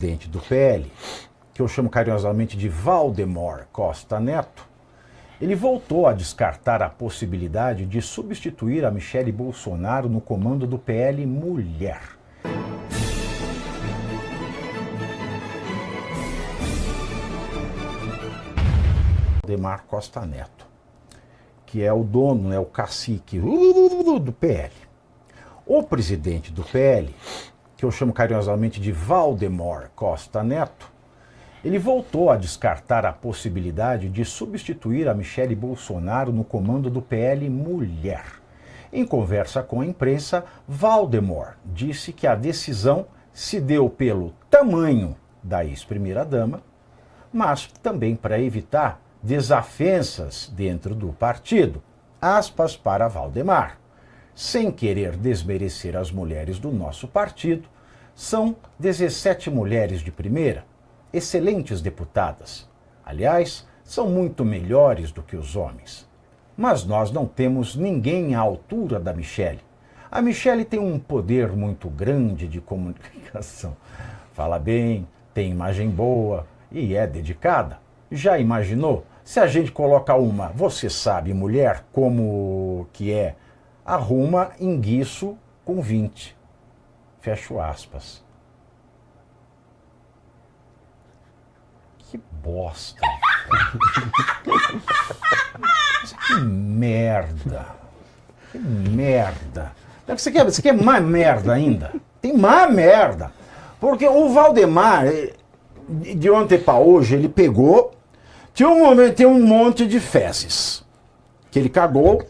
Presidente do PL, que eu chamo carinhosamente de Valdemar Costa Neto, ele voltou a descartar a possibilidade de substituir a Michele Bolsonaro no comando do PL Mulher. Valdemar Costa Neto, que é o dono, o cacique do PL. O presidente do PL, que eu chamo carinhosamente de Valdemar Costa Neto, ele voltou a descartar a possibilidade de substituir a Michele Bolsonaro no comando do PL Mulher. Em conversa com a imprensa, Valdemar disse que a decisão se deu pelo tamanho da ex-primeira-dama, mas também para evitar desavenças dentro do partido. Aspas para Valdemar. Sem querer desmerecer as mulheres do nosso partido, são 17 mulheres de primeira, excelentes deputadas. Aliás, são muito melhores do que os homens. Mas nós não temos ninguém à altura da Michele. A Michele tem um poder muito grande de comunicação. Fala bem, tem imagem boa e é dedicada. Já imaginou? Se a gente coloca uma, você sabe, mulher, como que é, arruma enguiço com 20. Fecho aspas. Que bosta. Que merda. Que merda. Você quer mais merda ainda? Tem mais merda. Porque o Valdemar, de ontem para hoje, ele pegou, tem um monte de fezes que ele cagou.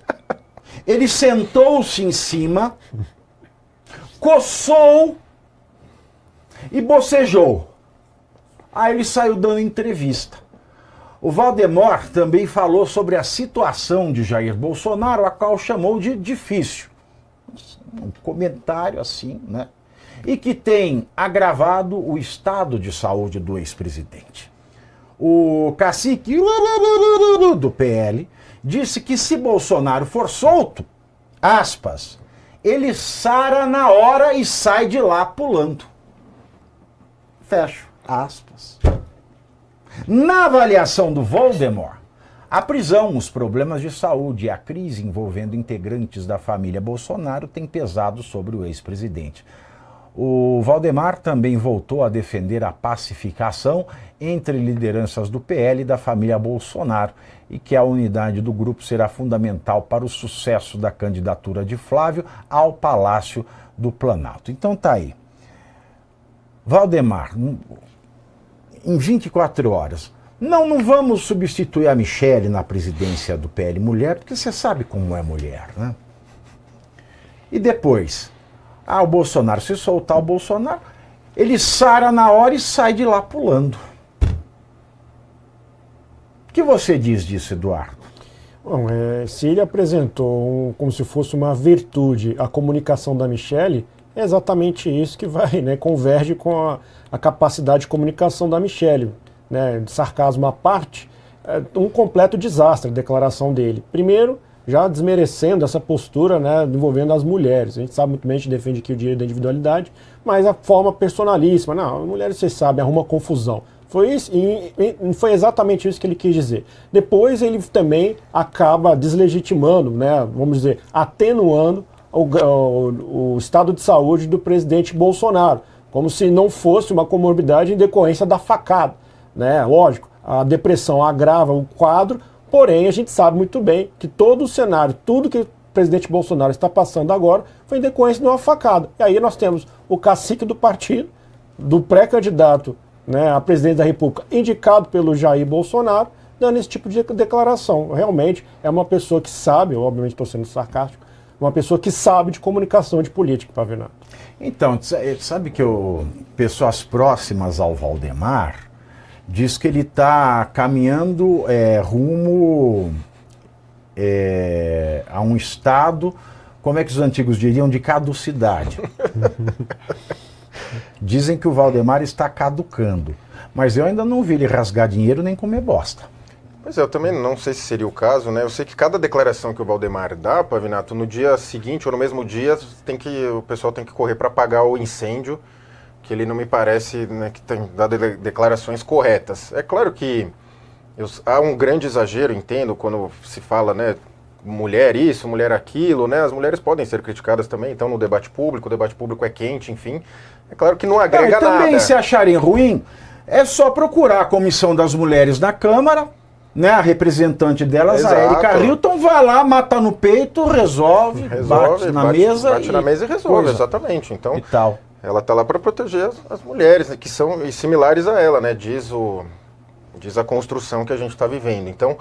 Ele sentou-se em cima, coçou e bocejou. Aí ele saiu dando entrevista. O Valdemar também falou sobre a situação de Jair Bolsonaro, a qual chamou de difícil. Um comentário assim, né? E que tem agravado o estado de saúde do ex-presidente. O cacique do PL disse que se Bolsonaro for solto, aspas, ele sara na hora e sai de lá pulando. Fecho aspas. Na avaliação do Valdemar, a prisão, os problemas de saúde e a crise envolvendo integrantes da família Bolsonaro têm pesado sobre o ex-presidente. O Valdemar também voltou a defender a pacificação entre lideranças do PL e da família Bolsonaro e que a unidade do grupo será fundamental para o sucesso da candidatura de Flávio ao Palácio do Planalto. Então tá aí. Valdemar, em 24 horas, não vamos substituir a Michele na presidência do PL Mulher, porque você sabe como é mulher, né? E depois, o Bolsonaro, se soltar o Bolsonaro, ele sara na hora e sai de lá pulando. O que você diz disso, Eduardo? Bom, se ele apresentou como se fosse uma virtude a comunicação da Michele, é exatamente isso que vai, né, converge com a capacidade de comunicação da Michele. Né, de sarcasmo à parte, um completo desastre a declaração dele. Primeiro, já desmerecendo essa postura, né, envolvendo as mulheres. A gente sabe muito bem, a gente defende aqui o direito da individualidade, mas a forma personalíssima. Não, as mulheres, vocês sabem, arruma confusão. Foi isso, e foi exatamente isso que ele quis dizer. Depois ele também acaba deslegitimando, né, vamos dizer, atenuando o estado de saúde do presidente Bolsonaro, como se não fosse uma comorbidade em decorrência da facada. Né? Lógico, a depressão agrava o quadro, porém a gente sabe muito bem que todo o cenário, tudo que o presidente Bolsonaro está passando agora foi em decorrência de uma facada. E aí nós temos o cacique do partido, do pré-candidato, né, a presidente da República, indicado pelo Jair Bolsonaro, dando esse tipo de declaração. Realmente é uma pessoa que sabe, eu obviamente estou sendo sarcástico, uma pessoa que sabe de comunicação, de política, Pavinato. Então, sabe que pessoas próximas ao Valdemar diz que ele está caminhando rumo a um estado, como é que os antigos diriam, de caducidade. Dizem que o Valdemar está caducando, mas eu ainda não vi ele rasgar dinheiro nem comer bosta. Pois é, eu também não sei se seria o caso, né? Eu sei que cada declaração que o Valdemar dá, Pavinato, no dia seguinte ou no mesmo dia, o pessoal tem que correr para apagar o incêndio, que ele não me parece, né, que tem dado declarações corretas. É claro que há um grande exagero, entendo, quando se fala, né, mulher isso, mulher aquilo, né, as mulheres podem ser criticadas também, então no debate público, o debate público é quente, enfim. É claro que não agrega e também, nada. se acharem ruim, é só procurar a Comissão das Mulheres na Câmara, né, a representante delas, Exato. a Erika Hilton, vai lá, mata no peito, resolve, bate na mesa e resolve, exatamente. Então, e tal. Ela está lá para proteger as mulheres, né, que são similares a ela, né, diz a construção que a gente está vivendo. Então,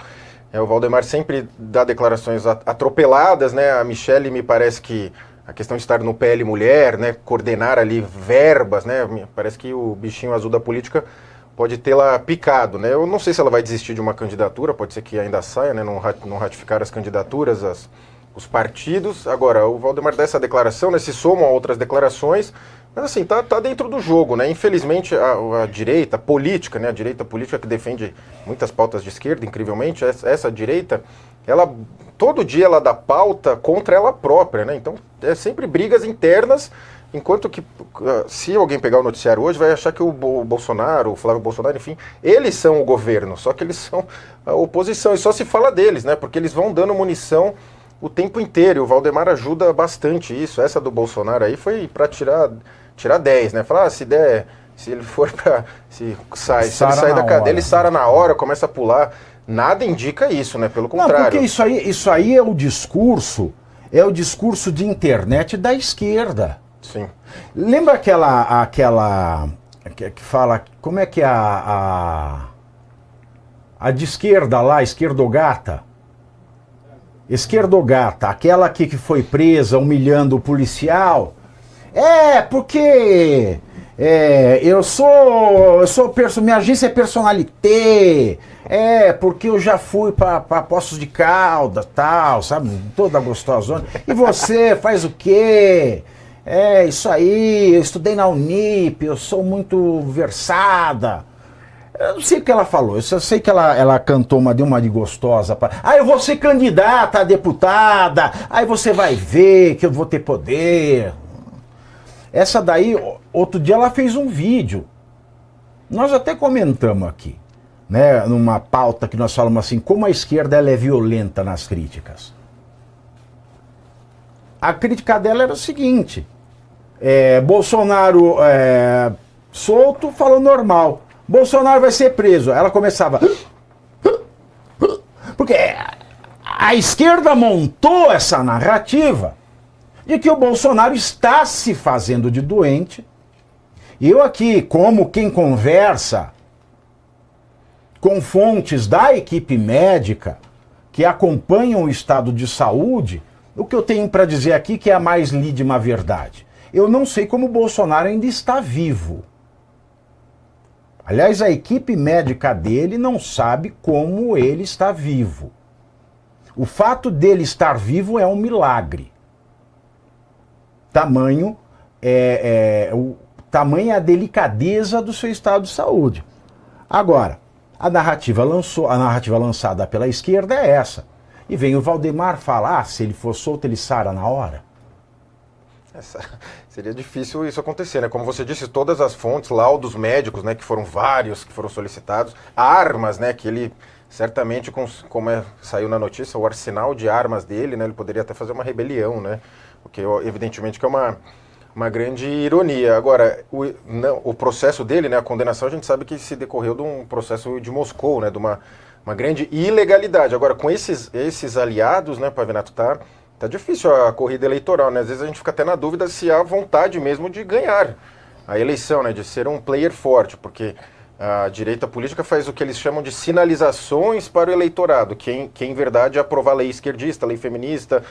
o Valdemar sempre dá declarações atropeladas, né, a Michelle me parece que a questão de estar no PL Mulher, né, coordenar ali verbas, né, parece que o bichinho azul da política pode tê-la picado, né? Eu não sei se ela vai desistir de uma candidatura, pode ser que ainda saia, né, não ratificar as candidaturas, os partidos. Agora, o Valdemar dá essa declaração, né, se somam a outras declarações, mas assim, tá dentro do jogo, né? Infelizmente, a direita política, né, a direita política que defende muitas pautas de esquerda, incrivelmente, essa direita, ela todo dia ela dá pauta contra ela própria, né? Então, é sempre brigas internas. Enquanto que, se alguém pegar o noticiário hoje, vai achar que o Bolsonaro, o Flávio Bolsonaro, enfim, eles são o governo, só que eles são a oposição, e só se fala deles, né, porque eles vão dando munição o tempo inteiro, e o Valdemar ajuda bastante isso. Essa do Bolsonaro aí foi para tirar 10, né, falar, se ele for para, se ele sair da cadeia, ele sara na hora, começa a pular, nada indica isso, né, pelo contrário. Não, porque isso aí é o discurso de internet da esquerda. Sim. Lembra aquela que fala, como é que é a de esquerda lá, esquerdogata, aquela que foi presa humilhando o policial? Porque minha agência é personalité, porque eu já fui para Poços de Caldas, tal, sabe, toda gostosona. E você faz o quê? Isso aí, eu estudei na Unip, eu sou muito versada. Eu não sei o que ela falou, eu só sei que ela cantou deu uma de gostosa. Eu vou ser candidata a deputada, aí você vai ver que eu vou ter poder. Essa daí, outro dia ela fez um vídeo. Nós até comentamos aqui, né, numa pauta que nós falamos assim, como a esquerda ela é violenta nas críticas. A crítica dela era o seguinte... Bolsonaro solto, falou normal. Bolsonaro vai ser preso. Ela começava... Porque a esquerda montou essa narrativa de que o Bolsonaro está se fazendo de doente. E eu aqui, como quem conversa com fontes da equipe médica que acompanham o estado de saúde, o que eu tenho para dizer aqui que é a mais lídima verdade. Eu não sei como o Bolsonaro ainda está vivo. Aliás, a equipe médica dele não sabe como ele está vivo. O fato dele estar vivo é um milagre. Tamanha a delicadeza do seu estado de saúde. Agora, a narrativa lançada pela esquerda é essa. E vem o Valdemar falar, se ele for solto, ele sara na hora. Seria difícil isso acontecer, né? Como você disse, todas as fontes, laudos médicos, né, que foram vários, que foram solicitados, armas, né, que ele certamente, como saiu na notícia, o arsenal de armas dele, né, ele poderia até fazer uma rebelião, né, porque evidentemente que é uma grande ironia. Agora, o processo dele, né, a condenação, a gente sabe que se decorreu de um processo de Moscou, né, de uma grande ilegalidade. Agora, com esses aliados, né, Pavinato, tá difícil a corrida eleitoral, né? Às vezes a gente fica até na dúvida se há vontade mesmo de ganhar a eleição, né? De ser um player forte, porque a direita política faz o que eles chamam de sinalizações para o eleitorado, que em verdade é aprovar lei esquerdista, lei feminista,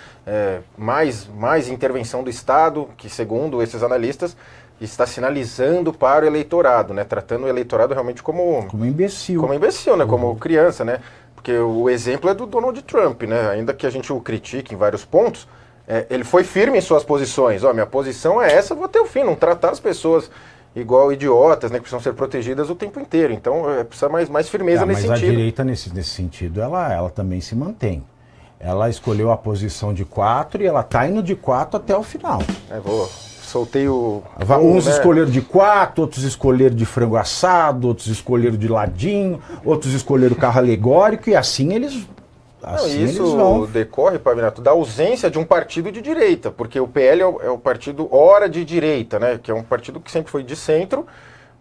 mais intervenção do Estado, que segundo esses analistas está sinalizando para o eleitorado, né? Tratando o eleitorado realmente como imbecil. Como imbecil, né? Como criança, né? Porque o exemplo é do Donald Trump, né? Ainda que a gente o critique em vários pontos, ele foi firme em suas posições. Minha posição é essa, vou até o fim, não tratar as pessoas igual idiotas, né? Que precisam ser protegidas o tempo inteiro. Então, precisa mais firmeza nesse sentido. Mas a direita, nesse sentido, ela também se mantém. Ela escolheu a posição de 4 e ela está indo de 4 até o final. soltei o... Uns né? escolheram de 4, outros escolheram de frango assado, outros escolheram de ladinho, outros escolheram carro alegórico, e assim eles... Assim isso eles vão. decorre, Pavinato, da ausência de um partido de direita, porque o PL é o partido ora de direita, né? Que é um partido que sempre foi de centro.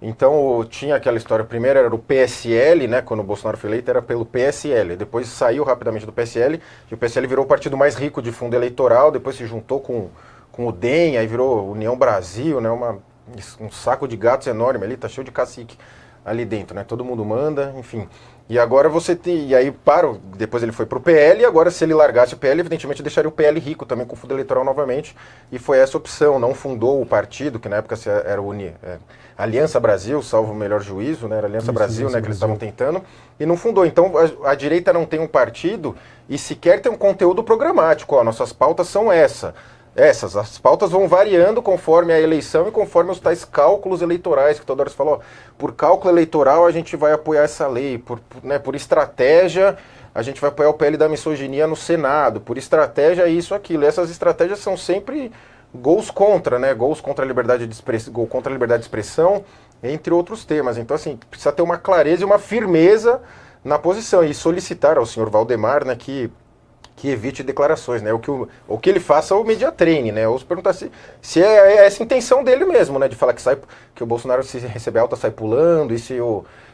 Então tinha aquela história, primeiro era o PSL, né? Quando o Bolsonaro foi eleito era pelo PSL, depois saiu rapidamente do PSL, e o PSL virou o partido mais rico de fundo eleitoral, depois se juntou com o DEM, aí virou União Brasil, né? Um saco de gatos enorme ali, tá cheio de cacique ali dentro, né? Todo mundo manda, enfim. E agora você tem. E aí depois ele foi pro PL, e agora se ele largasse o PL, evidentemente deixaria o PL rico também com fundo eleitoral novamente. E foi essa opção, não fundou o partido, que na época era Aliança Brasil, salvo o melhor juízo, né? Era Aliança Brasil, né? Que eles estavam tentando, e não fundou. Então a direita não tem um partido e sequer tem um conteúdo programático. Ó, nossas pautas são essas. As pautas vão variando conforme a eleição e conforme os tais cálculos eleitorais, que toda hora você falou, por cálculo eleitoral a gente vai apoiar essa lei, por estratégia a gente vai apoiar o PL da misoginia no Senado, por estratégia isso, aquilo. E essas estratégias são sempre gols contra, né? Gols contra a liberdade de expressão, gol contra a liberdade de expressão, entre outros temas. Então, assim, precisa ter uma clareza e uma firmeza na posição e solicitar ao senhor Valdemar, né, que evite declarações, né? O que ele faça o media training, né? Ou se perguntar se é essa a intenção dele mesmo, né? De falar que o Bolsonaro, se receber alta, sai pulando, e se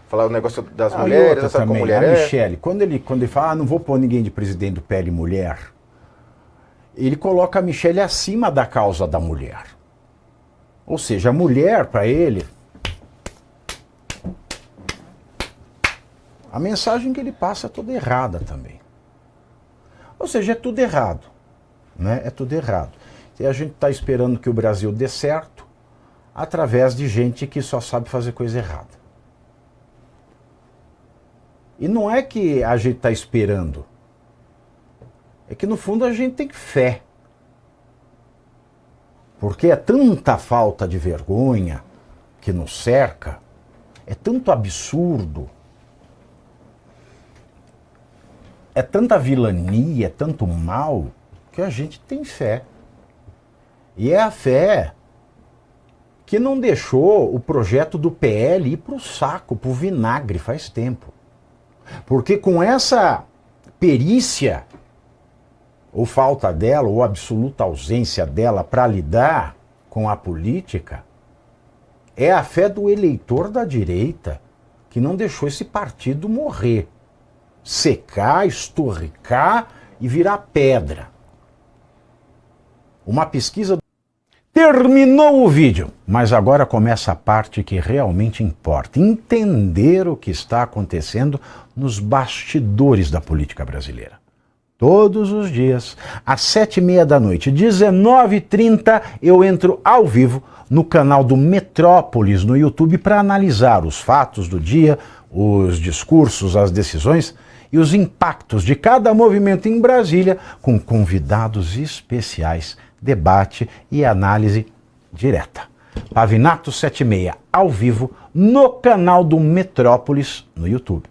falar o negócio das mulheres, sabe como mulher a Michele, quando ele fala, não vou pôr ninguém de presidente do PL mulher, ele coloca a Michele acima da causa da mulher. Ou seja, a mulher, para ele, a mensagem que ele passa é toda errada também. Ou seja, é tudo errado, né? É tudo errado. E a gente está esperando que o Brasil dê certo através de gente que só sabe fazer coisa errada. E não é que a gente está esperando, é que no fundo a gente tem fé. Porque é tanta falta de vergonha que nos cerca, é tanto absurdo, é tanta vilania, é tanto mal, que a gente tem fé. E é a fé que não deixou o projeto do PL ir para o saco, para o vinagre faz tempo. Porque com essa perícia, ou falta dela, ou absoluta ausência dela para lidar com a política, é a fé do eleitor da direita que não deixou esse partido morrer, secar, esturricar e virar pedra. Uma pesquisa... Terminou o vídeo, mas agora começa a parte que realmente importa. Entender o que está acontecendo nos bastidores da política brasileira. Todos os dias, às 7h30 da noite, 19h30, eu entro ao vivo no canal do Metrópolis no YouTube para analisar os fatos do dia, os discursos, as decisões e os impactos de cada movimento em Brasília, com convidados especiais, debate e análise direta. Pavinato 76, ao vivo, no canal do Metrópolis no YouTube.